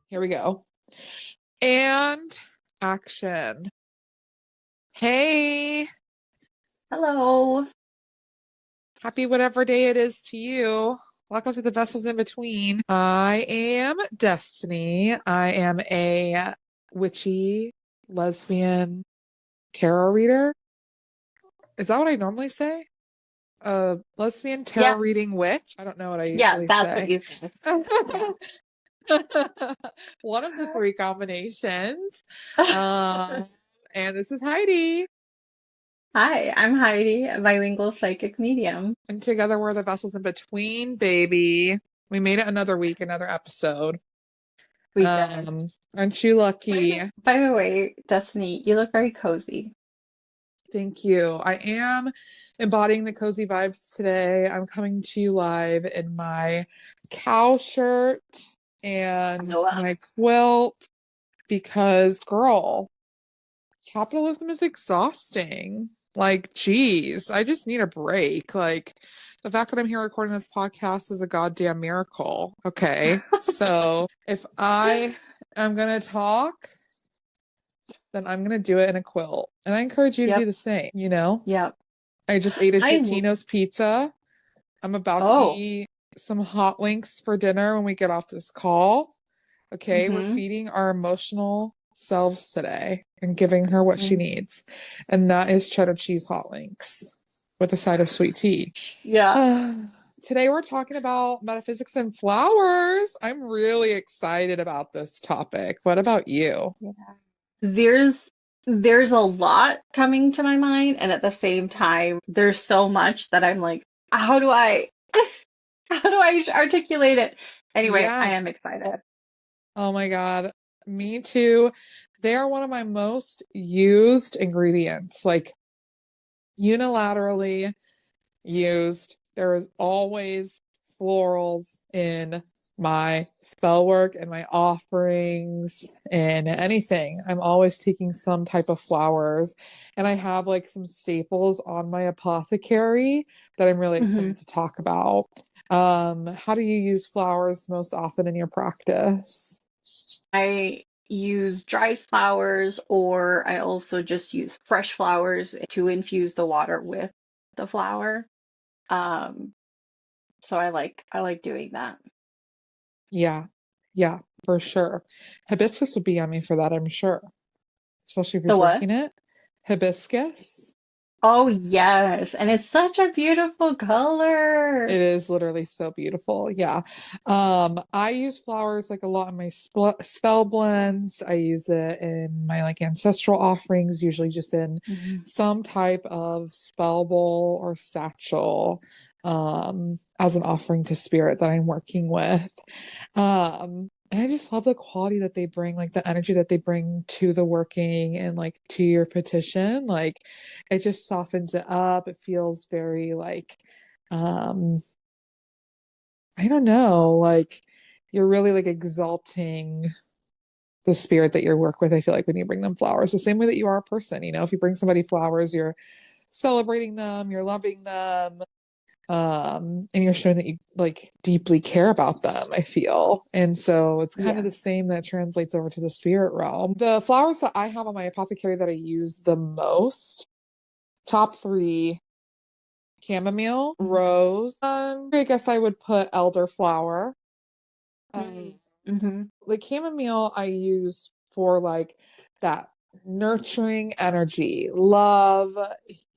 Here we go. And action. Hey, Hello. happy whatever day it is to you. Welcome to the Vessels in Between. I am Destiny. I am a witchy lesbian tarot reader. Is that what I normally say? A lesbian tarot Yeah, reading witch? I don't know what I yeah, usually that's what say. you said. Yeah. One of the three combinations. Um, and this is Heidi. Hi, I'm Heidi, a bilingual psychic medium. And together we're the vessels in between, baby. We made it another week, another episode. We did. Aren't you lucky? By the way, Destiny, you look very cozy. Thank you. I am embodying the cozy vibes today. I'm coming to you live in my cow shirt and Noah. my quilt because, girl, capitalism is exhausting. Like, geez, I just need a break. Like, the fact that I'm here recording this podcast is a goddamn miracle. Okay. So if I am going to talk, then I'm going to do it in a quilt. And I encourage you to do Yep, the same, you know? yep. I just ate a I l- Totino's pizza. I'm about to oh, eat some hot links for dinner when we get off this call. Okay, we're mm-hmm, feeding our emotional selves today and giving her what she mm-hmm. needs. And that is cheddar cheese hot links with a side of sweet tea. Yeah. Today we're talking about metaphysics and flowers. I'm really excited about this topic. What about you? Yeah. There's there's a lot coming to my mind, and at the same time, there's so much that I'm like, how do I how do I articulate it? Anyway, I Yeah. am excited. Oh my God. Me too. They are one of my most used ingredients, like unilaterally used. There is always florals in my spell work and my offerings and anything. I'm always taking some type of flowers. And I have like some staples on my apothecary that I'm really Mm-hmm. excited to talk about. How do you use flowers most often in your practice? I use dried flowers, or I also just use fresh flowers to infuse the water with the flower. Um, so I like doing that. Yeah, yeah, for sure. Hibiscus would be yummy for that, I'm sure, especially if you're The what? drinking it. Hibiscus. Oh yes, and it's such a beautiful It color. is literally so beautiful. Yeah. I use flowers like a lot in my spell blends. I use it in my like ancestral offerings, usually just in Hmm. some type of spell bowl or satchel, as an offering to spirit that I'm working with. And I just love the quality that they bring, like the energy that they bring to the working and like to your petition. Like it just softens it up. It feels very like um I don't know, like you're really like exalting the spirit that you work with. I feel like when you bring them flowers, the same way that you are a person, you know, if you bring somebody flowers, you're celebrating them, you're loving them, and you're showing that you like deeply care about them, I feel. And so it's kind of Yeah. the same that translates over to the spirit realm. The flowers that I have on my apothecary that I use the most, top three: chamomile, rose. I guess I would put elderflower. Um, Mm-hmm. the chamomile I use for like that nurturing energy, love,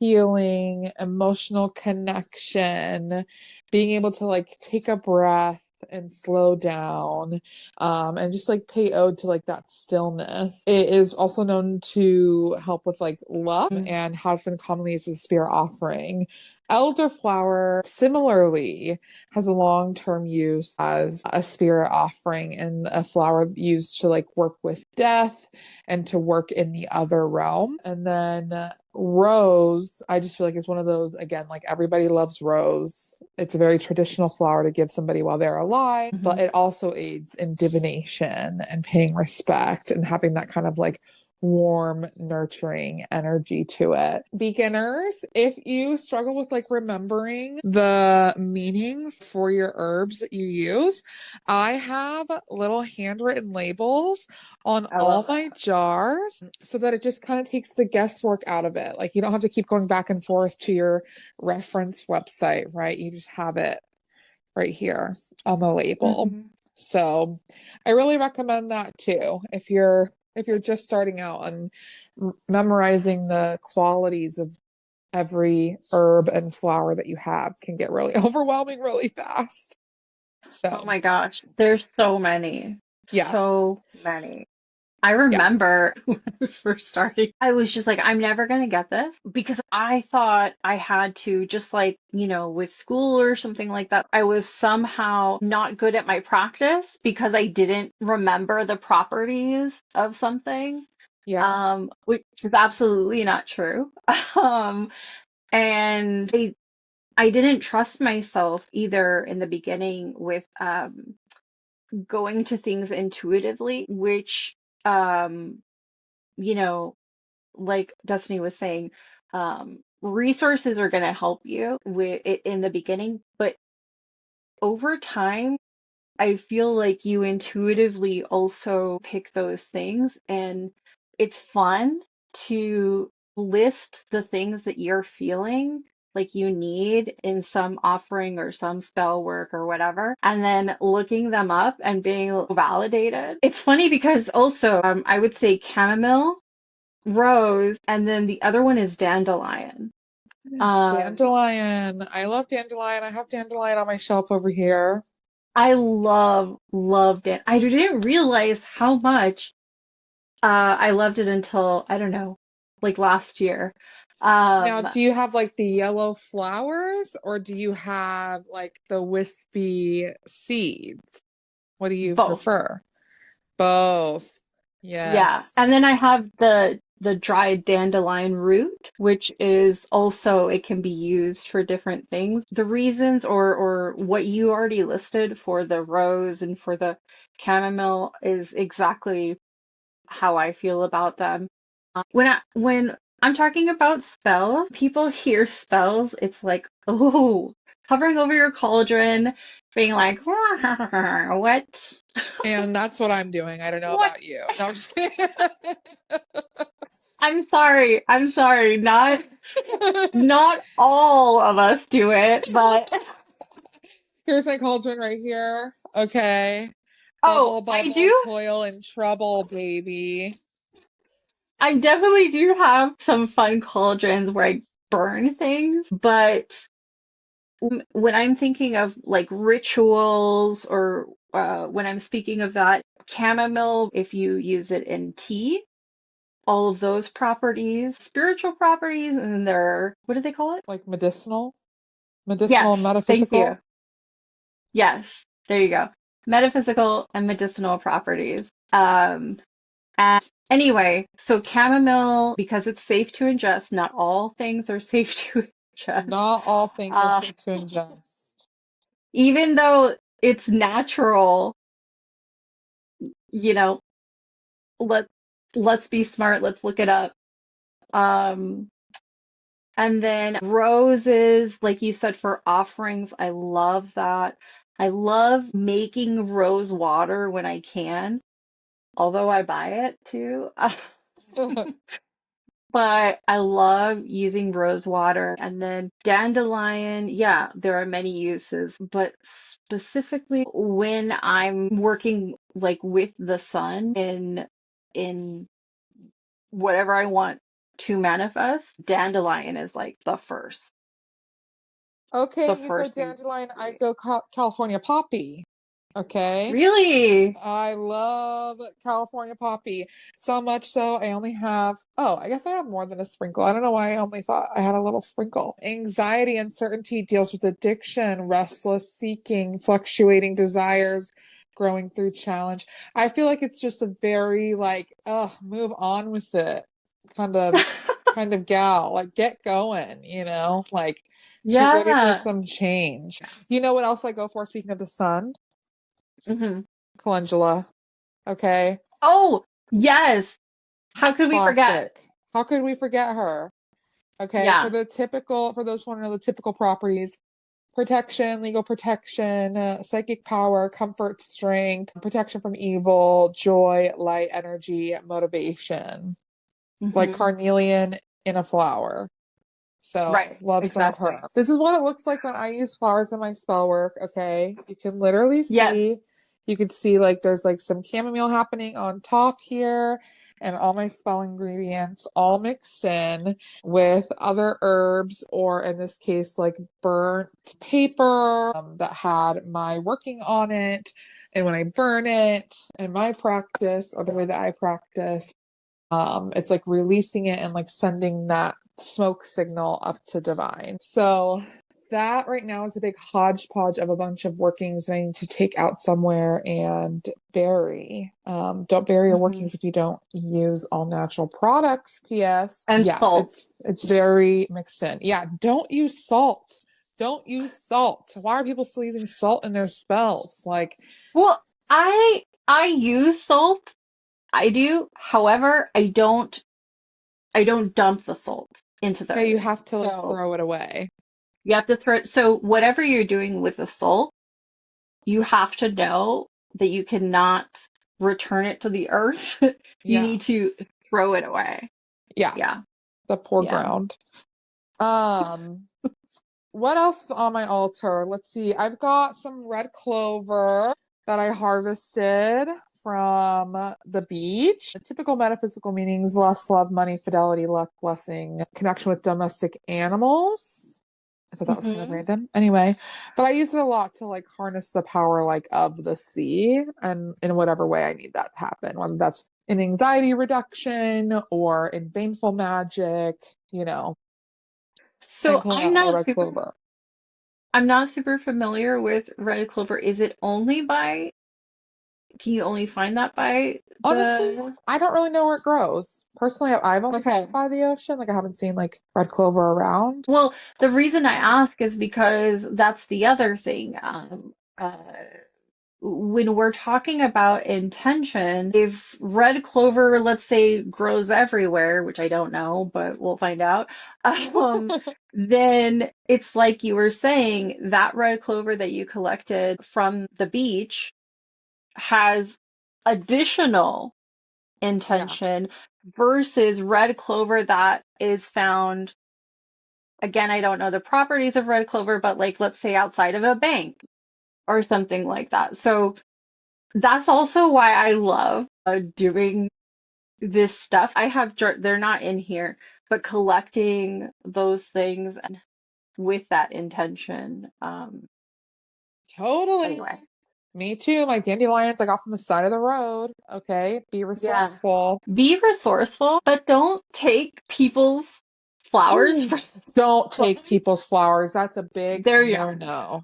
healing, emotional connection, being able to like take a breath and slow down, and just like pay ode to like that stillness. It is also known to help with like luck and has been commonly used as a spirit offering. Elderflower similarly has a long-term use as a spirit offering and a flower used to like work with death and to work in the other realm. And then rose, I just feel like it's one of those, again, like everybody loves rose. It's a very traditional flower to give somebody while they're alive, but Hmm. it also aids in divination and paying respect and having that kind of like warm, nurturing energy to it. Beginners, if you struggle with like remembering the meanings for your herbs that you use, I have little handwritten labels on I all love my that. jars so that it just kind of takes the guesswork out of it. Like you don't have to keep going back and forth to your reference website, right? You just have it right here on the label. Hmm. So I really recommend that too. If you're just starting out and memorizing the qualities of every herb and flower that you have can get really overwhelming really fast. Oh So, my gosh, there's so many, yeah. so many. I Yeah. remember when I was first starting, I was just like, I'm never going to get this because I thought I had to, just like, with school or something like that. I was somehow not good at my practice because I didn't remember the properties of something, Yeah. which is absolutely not true. Um, and I didn't trust myself either in the beginning with going to things intuitively, which, um, you know, like Destiny was saying, resources are going to help you with it in the beginning, but over time, I feel like you intuitively also pick those things, and it's fun to list the things that you're feeling like you need in some offering or some spell work or whatever, and then looking them up and being validated. It's funny because also, I would say chamomile, rose, and then the other one is dandelion. Um, Dandelion. I love dandelion. I have dandelion on my shelf over here. I loved it. I didn't realize how much I loved it until, I don't know, like last year. Now, Um, do you have like the yellow flowers or do you have like the wispy seeds? What do you Both. prefer? Both. Yeah. Yes. And then I have the dried dandelion root, which is also, it can be used for different things. The reasons, or what you already listed for the rose and for the chamomile, is exactly how I feel about them. When I'm talking about spells, people hear spells, it's like, oh, hovering over your cauldron, being like, what? And that's what I'm doing. I don't know What? about you. No, I'm just kidding. I'm sorry. I'm sorry. Not all of us do it, but Here's my cauldron right here. Okay. oh, Bubble, I bubble, do. toil and trouble, baby. I definitely do have some fun cauldrons where I burn things, but when I'm thinking of like rituals, or when I'm speaking of that, chamomile, if you use it in tea, all of those properties, spiritual properties, and then there, what do they call it? Like medicinal, medicinal Yes, and thank you. metaphysical. Yes, there you go. Metaphysical and medicinal properties. And anyway, so chamomile, because it's safe to ingest, not all things are safe to ingest. Not all things are Uh, safe to ingest. Even though it's natural, you know, let let's be smart, let's look it up. Um, and then roses, like you said, for offerings, I love that. I love making rose water when I can, although I buy it too. But I love using rose water. And then dandelion, yeah, there are many uses, but specifically when I'm working like with the sun in whatever I want to manifest, dandelion is like the Okay, you go first thing. dandelion, I go California poppy. Okay. Really? I love California poppy so much so I only have, oh, I guess I have more than a sprinkle. I don't know why I only thought I had a little sprinkle. Anxiety, uncertainty deals with addiction, restless seeking, fluctuating desires, growing through challenge. I feel like it's just a very like, oh, move on with it kind of kind of gal. Like get going, like she's ready for Yeah. some change. You know what else I go for speaking of the sun? Hmm. Calendula. Okay. Oh, yes. How could we forget? Classic. How could we forget her? Okay, Yeah. for those who want to know the typical properties, protection, legal protection, psychic power, comfort, strength, protection from evil, joy, light, energy, motivation. Like Hmm. carnelian in a flower. So Right. love some of her. Exactly. This is what it looks like when I use flowers in my spell work. Okay. You can literally Yes. see, you can see like there's like some chamomile happening on top here and all my spell ingredients all mixed in with other herbs, or in this case, like burnt paper that had my working on it. And when I burn it in my practice, or the way that I practice, it's like releasing it and like sending that smoke signal up to divine. So that right now is a big hodgepodge of a bunch of workings that I need to take out somewhere and bury. Don't bury your Hmm. workings if you don't use all natural products. P.S. And Yeah, salt. it's very mixed in. Yeah, don't use salt. Don't use salt. Why are people still using salt in their spells? Like, Well, I use salt. I do. However, I don't dump the salt into the yeah, you earth. have to like So throw it away. you have to throw it. So whatever you're doing with the salt, you have to know that you cannot return it to the earth. You Yeah. need to throw it away. Yeah, Yeah. the poor Yeah. ground. Um, what else is on my altar? Let's see. I've got some red clover that I harvested from the beach. The typical metaphysical meanings: lust, love, money, fidelity, luck, blessing, connection with domestic animals. I thought that was kind of Hmm. random. Anyway, but I use it a lot to like harness the power like of the sea and in whatever way I need that to happen, whether that's in anxiety reduction or in baneful magic, you know, I'm So pulling out my red clover. I'm not super familiar with red clover. Is it only by, can you only find that by Honestly, the, I don't really know where it grows. Personally, I've only found okay. it by the ocean. Like I haven't seen like red clover around. Well, the reason I ask is because that's the other thing. When we're talking about intention, if red clover, let's say, grows everywhere, which I don't know, but we'll find out, um, then it's like you were saying, that red clover that you collected from the beach has additional Yeah, intention versus red clover that is found. Again, I don't know the properties of red clover, but like, let's say outside of a bank or something like that. So that's also why I love doing this stuff. I have, they're not in here, but collecting those things and with that intention. totally. Anyway, Me too. My dandelions I got from the side of the road. Okay, be yeah. resourceful. Be resourceful, but don't take people's flowers Ooh, for don't take people's flowers. That's a big their yard. no-no.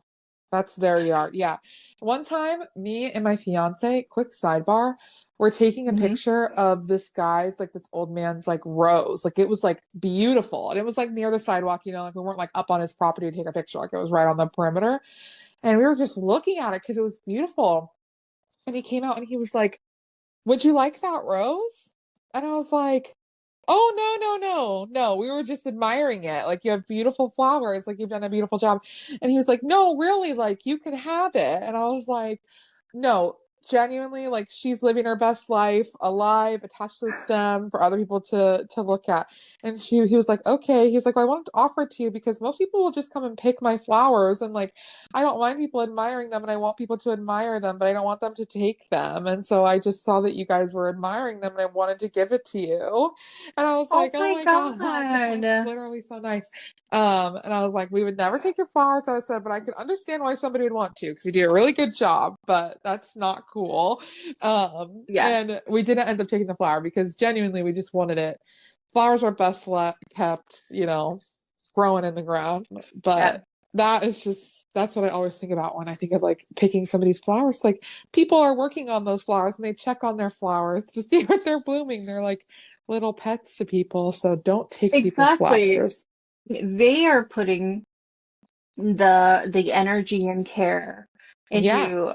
That's their yard. Yeah. One time, me and my fiance, quick sidebar, were taking a Hmm. picture of this guy's, like this old man's like rose. Like it was like beautiful. And it was like near the sidewalk, you know, like we weren't like up on his property to take a picture. Like it was right on the perimeter. And we were just looking at it because it was beautiful. And he came out and he was like, would you like that rose? And I was like, oh, no. We were just admiring it. Like, you have beautiful flowers. Like, you've done a beautiful job. And he was like, no, really, like, you can have it. And I was like, no, genuinely, like, she's living her best life, alive, attached to the stem for other people to look at. And he was like, okay. He's like, well, I wanted to offer it to you because most people will just come and pick my flowers. And like, I don't mind people admiring them and I want people to admire them, but I don't want them to take them. And so I just saw that you guys were admiring them and I wanted to give it to you. And I was Oh like, oh my my God, that's God. literally so nice. And I was like, we would never take your flowers. I said, but I could understand why somebody would want to because you do a really good job, but that's not cool. Yeah, And we didn't end up taking the flower because genuinely we just wanted it. Flowers are best kept, you know, growing in the ground. yeah. But that is just that's what I always think about when I think of like picking somebody's flowers. Like people are working on those flowers and they check on their flowers to see what they're blooming. They're like little pets to people. So don't take people's Exactly. flowers. They are putting the energy and care Yeah. into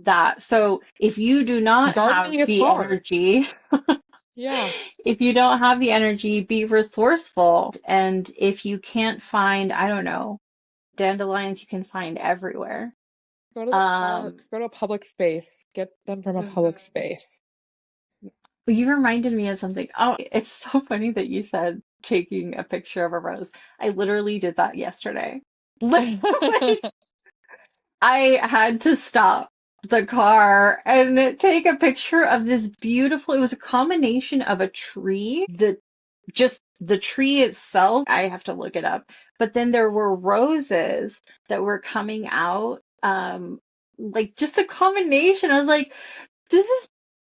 that. So if you do not Gardening have is the hard. energy, Yeah. If you don't have the energy, be resourceful. And if you can't find, I don't know, dandelions you can find everywhere. Go to the Um, park, go to a public space, get them from a public mhm. space. You reminded me of something. Oh, it's so funny that you said taking a picture of a rose. I literally did that yesterday. Literally, I had to stop the car and take a picture of this beautiful, it was a combination of a tree, just the tree itself. I have to look it up. But then there were roses that were coming out, like just a combination. I was like, this is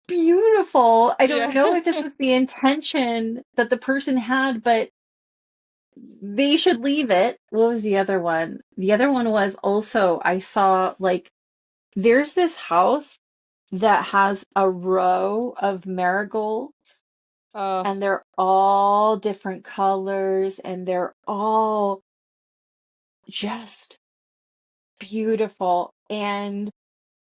beautiful. I don't Yeah. know if this was the intention that the person had, but they should leave it. What was the other one? The other one was also, I saw like there's this house that has a row of marigolds Uh, and they're all different colors and they're all just beautiful. And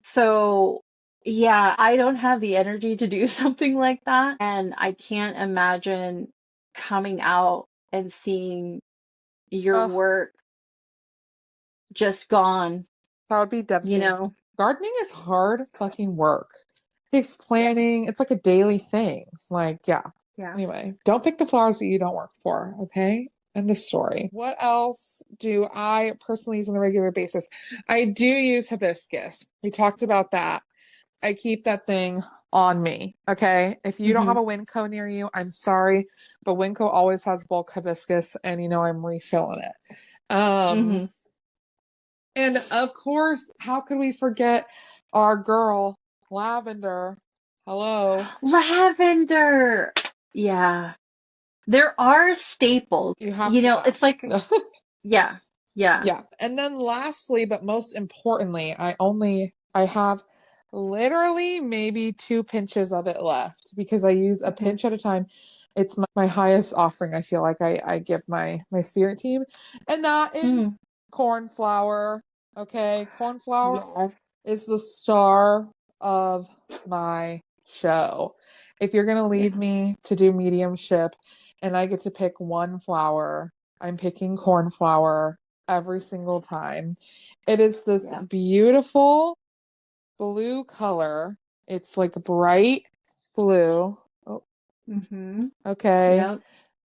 so, yeah, I don't have the energy to do something like that. And I can't imagine coming out and seeing your uh, work just gone, that would be you devastating. know? Gardening is hard fucking work. It takes Yeah. planning. It's like a daily thing. Like, yeah. Yeah. Anyway, don't pick the flowers that you don't work for, okay? End of story. What else do I personally use on a regular basis? I do use hibiscus. We talked about that. I keep that thing on me, okay? If you don't Hmm. have a Winco near you, I'm sorry, but Winco always has bulk hibiscus, and I'm refilling it. Hmm. And of course, how could we forget our girl, Lavender? Hello. Lavender. Yeah. There are staples. You have to It's have. like, yeah, yeah. Yeah. And then lastly, but most importantly, I have literally maybe two pinches of it left because I use a Hmm. pinch at a time. It's my highest offering. I feel like I give my spirit team. And that is Mm. corn flour. Okay. Corn flour Yes. is the star of my show. If you're going to leave Yeah. me to do mediumship and I get to pick one flower, I'm picking corn flower every single time. It is this Yeah. beautiful blue color. It's like bright blue. Oh, Hmm. okay. Yep.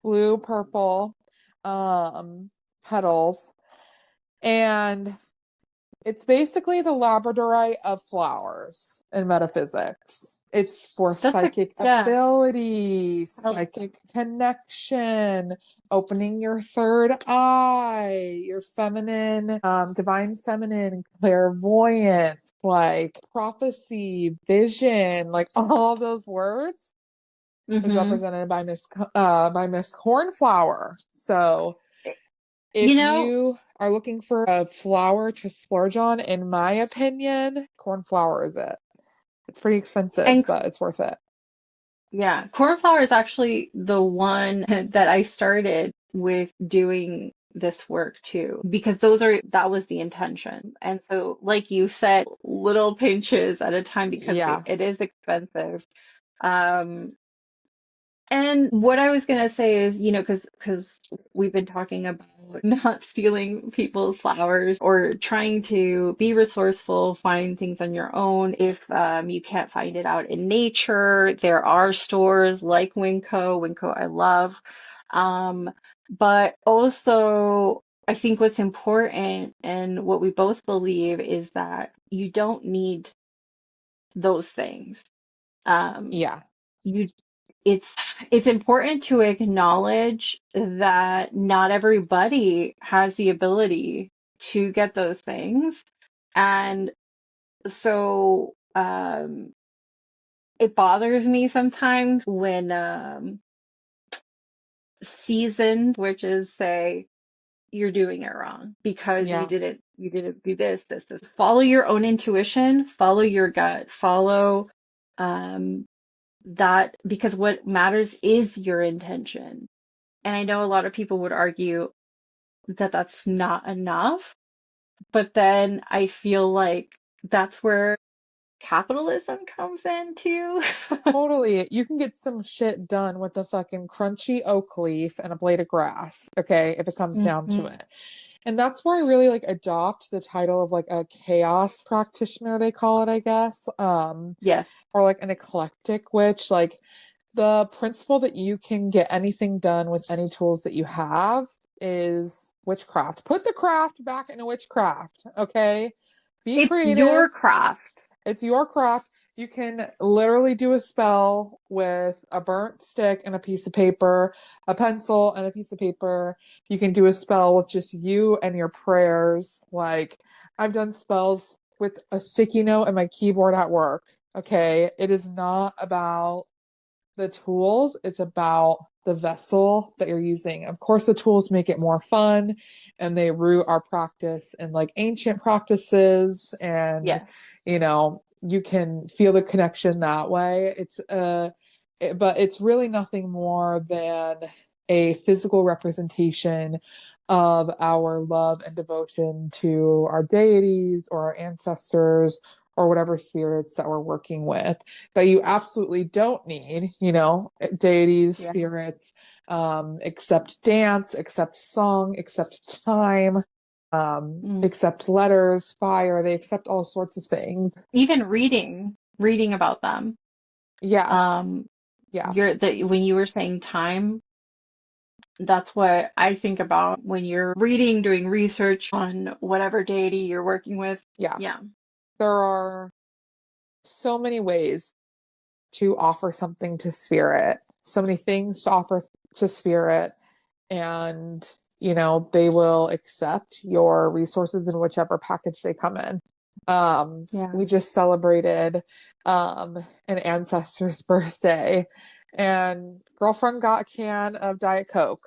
Blue, purple, um, petals. And it's basically the labradorite of flowers in metaphysics. It's for That's a, psychic yeah. ability, I- psychic connection, opening your third eye, your feminine, divine feminine, clairvoyance, like prophecy, vision, like all those words is Mhm. represented by Miss Cornflower. So You if know, you are looking for a flower to splurge on, in my opinion, cornflower is it. It's pretty expensive, and but it's worth it. yeah, cornflower is actually the one that I started with doing this work too, because that was the intention. And so, like you said, little pinches at a time because Yeah, it is expensive. Um, And what I was gonna say is, because we've been talking about not stealing people's flowers or trying to be resourceful, find things on your own. If you can't find it out in nature, there are stores like Winco. Winco, I love. Um, but also, I think what's important and what we both believe is that you don't need those things. Um, yeah, you it's it's important to acknowledge that not everybody has the ability to get those things. And so it bothers me sometimes when seasoned witches say you're doing it wrong because yeah, you didn't do this. Follow your own intuition, follow your gut, follow um that because what matters is your intention. And I know a lot of people would argue that that's not enough, but then I feel like that's where capitalism comes in too. Totally. You can get some shit done with a fucking crunchy oak leaf and a blade of grass, okay, if it comes down to Hmm. it. And that's why I really like adopt the title of like a chaos practitioner, they call it, I guess. Yes. Or like an eclectic witch. Like the principle that you can get anything done with any tools that you have is witchcraft. Put the craft back into witchcraft, okay? Be It's creative. your craft. It's your craft. You can literally do a spell with a burnt stick and a piece of paper, a pencil and a piece of paper. You can do a spell with just you and your prayers. Like, I've done spells with a sticky note and my keyboard at work. Okay. It is not about the tools, it's about the vessel that you're using. Of course, the tools make it more fun and they root our practice in like ancient practices and Yes. you can feel the connection that way. But it's really nothing more than a physical representation of our love and devotion to our deities or our ancestors or whatever spirits that we're working with that you absolutely don't need, deities, Yeah. spirits, accept dance, accept song, accept time, Mm. accept letters, fire, they accept all sorts of things. Even reading about them. Yes. Um, Yeah. you're that when you were saying time, that's what I think about when you're reading, doing research on whatever deity you're working with. Yeah. Yeah. There are so many ways to offer something to spirit, so many things to offer to spirit, and they will accept your resources in whichever package they come in. Yeah. We just celebrated an ancestor's birthday, and girlfriend got a can of Diet Coke.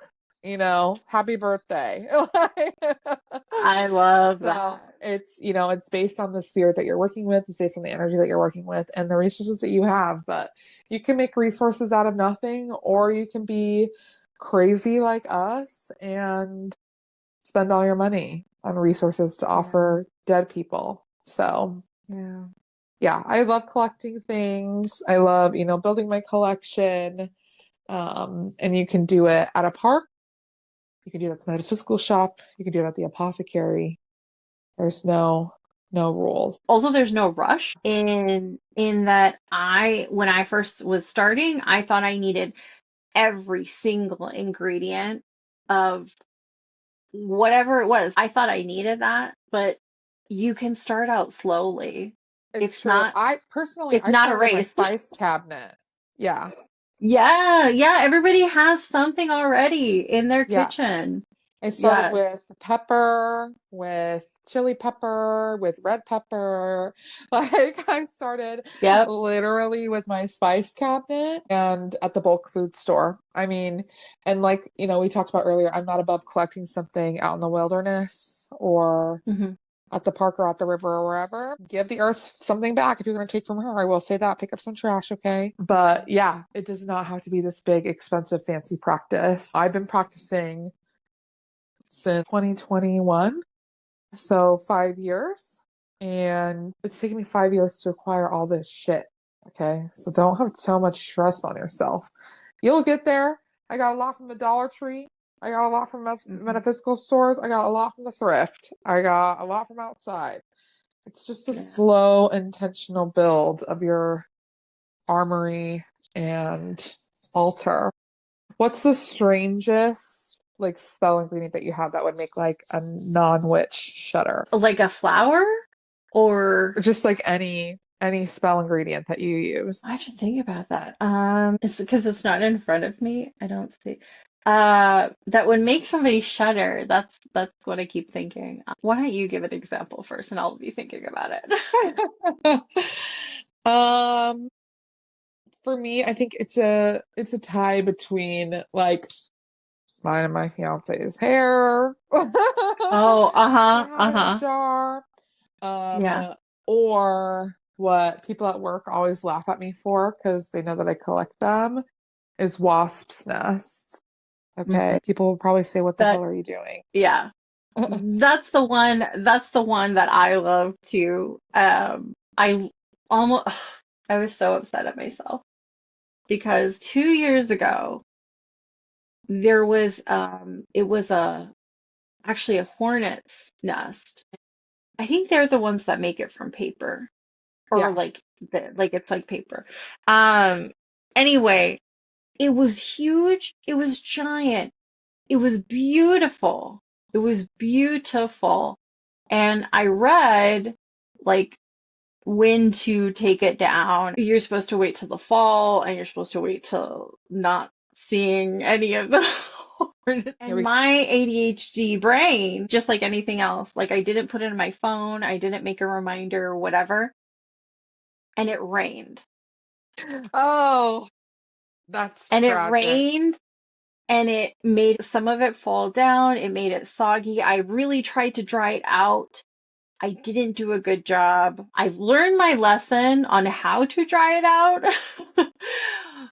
Happy birthday. I love So that. it's based on the spirit that you're working with, it's based on the energy that you're working with and the resources that you have. But you can make resources out of nothing, or you can be crazy like us and spend all your money on resources to Yeah. offer dead people. So Yeah. yeah, I love collecting things. I love, building my collection. And you can do it at a park. You can do it at the metaphysical shop. You can do it at the apothecary. There's no rules. Also, there's no rush in that when I first was starting, I thought I needed every single ingredient of whatever it was. I thought I needed that, but you can start out slowly. It's It's true. not I it's not a started with my race. spice cabinet. Yeah. Yeah, yeah, everybody has something already in their Yeah. kitchen. I started Yes. with pepper, with chili pepper, with red pepper. Like I started Yep. literally with my spice cabinet and at the bulk food store. I mean, and like, we talked about earlier, I'm not above collecting something out in the wilderness or Hmm. at the park or at the river or wherever. Give the earth something back if you're going to take from her. I will say that. Pick up some trash, okay? But yeah, it does not have to be this big, expensive, fancy practice. I've been practicing since 2021, so 5 years. And it's taken me 5 years to acquire all this shit. Okay. So don't have so much stress on yourself. You'll get there. I got a lot from the Dollar Tree. I got a lot from Hmm. metaphysical stores. I got a lot from the thrift. I got a lot from outside. It's just a Yeah. slow, intentional build of your armory and altar. What's the strangest like spell ingredient that you have that would make like a non-witch shudder? Like a flower or Or just like any spell ingredient that you use. I have to think about that. It's because it's not in front of me. I don't see. That would make somebody shudder. That's what I keep thinking. Why don't you give an example first, and I'll be thinking about it. Um, for me, I think it's a tie between like mine and my fiance's hair. Oh, I uh-huh, have in a uh-huh. jar. Yeah. Or what people at work always laugh at me for because they know that I collect them is wasps' nests. Hmm. Okay. People will probably say, what the hell That, are you doing? yeah. That's the one that I love too. almost, I was so upset at myself because 2 years ago, there was, it was actually a hornet's nest. I think they're the ones that make it from paper or Yeah. like like it's like paper. Um, anyway, it was huge. It was giant. It was beautiful. It was beautiful. And I read like when to take it down. You're supposed to wait till the fall and you're supposed to wait till not seeing any of the hornets. Here And we my ADHD brain, just like anything else, like I didn't put it in my phone, I didn't make a reminder or whatever, and it rained. Oh, that's And it tragic. rained and it made some of it fall down. It made it soggy. I really tried to dry it out. I didn't do a good job. I've learned my lesson on how to dry it out.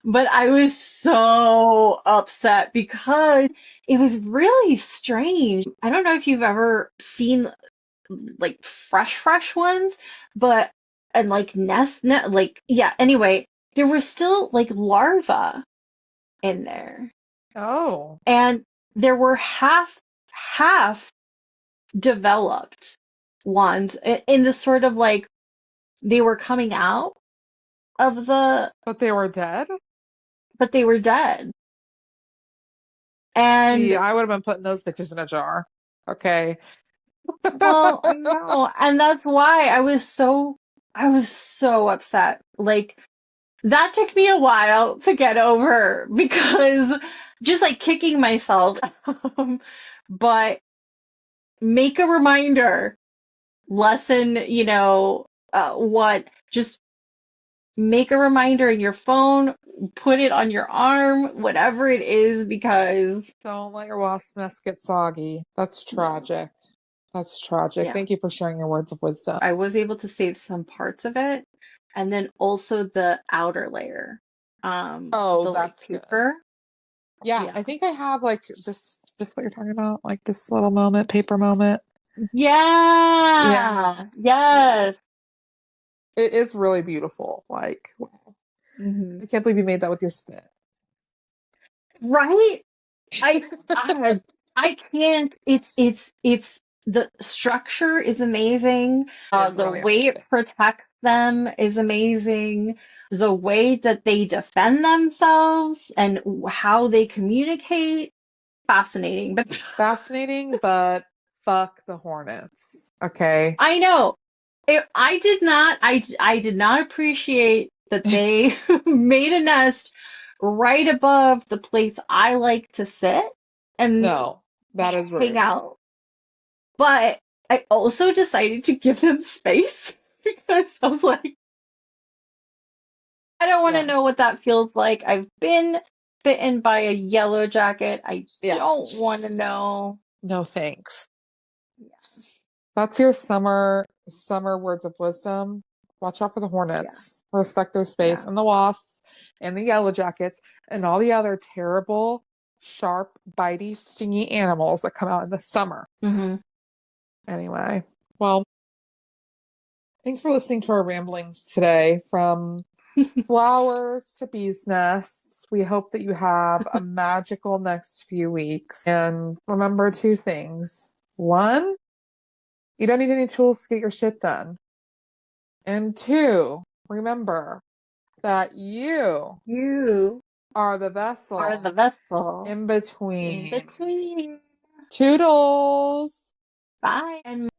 But I was so upset because it was really strange. I don't know if you've ever seen like fresh ones, but and like like yeah, anyway, there were still like larvae in there. Oh, And there were half developed ones in the sort of like they were coming out of the, but they were dead? but they were dead. See, And I would have been putting those bitches in a jar. Okay. well, I know. And that's why I was so upset. Like that took me a while to get over because just like kicking myself. But make a reminder, lesson, what, just make a reminder in your phone, put it on your arm, whatever it is, because Don't let your wasp nest get soggy. That's no, tragic. That's tragic. yeah. Thank you for sharing your words of wisdom. I was able to save some parts of it, and then also the outer layer, Oh, the like that's good. paper. Yeah, Yeah. I think I have like this what you're talking about, like this little moment, paper moment. Yeah. Yeah. Yeah. Yes. It is really beautiful. Like, Hmm. I can't believe you made that with your spit. Right? I I I can't. It's the structure is amazing. It's The really way it amazing. protects them is amazing. The way that they defend themselves and how they communicate, fascinating. But Fascinating, but fuck the hornet. Okay. I know I did not. I did not appreciate that they made a nest right above the place I like to sit and No, that is hang rude. out. But I also decided to give them space because I was like, I don't want to Yeah. know what that feels like. I've been bitten by a yellow jacket. I Yeah. don't want to know. No thanks. Yeah, That's your summer words of wisdom. Watch out for the yeah, hornets. Respect their space yeah. and the wasps and the yellow jackets and all the other terrible, sharp, bitey, stingy animals that come out in the summer. Hmm. Anyway, well, thanks for listening to our ramblings today from flowers to bees nests. We hope that you have a magical next few weeks. And remember two things. One, you don't need any tools to get your shit done. And two, remember that you You are the are the vessel vessel in in between. between. Toodles! Bye. And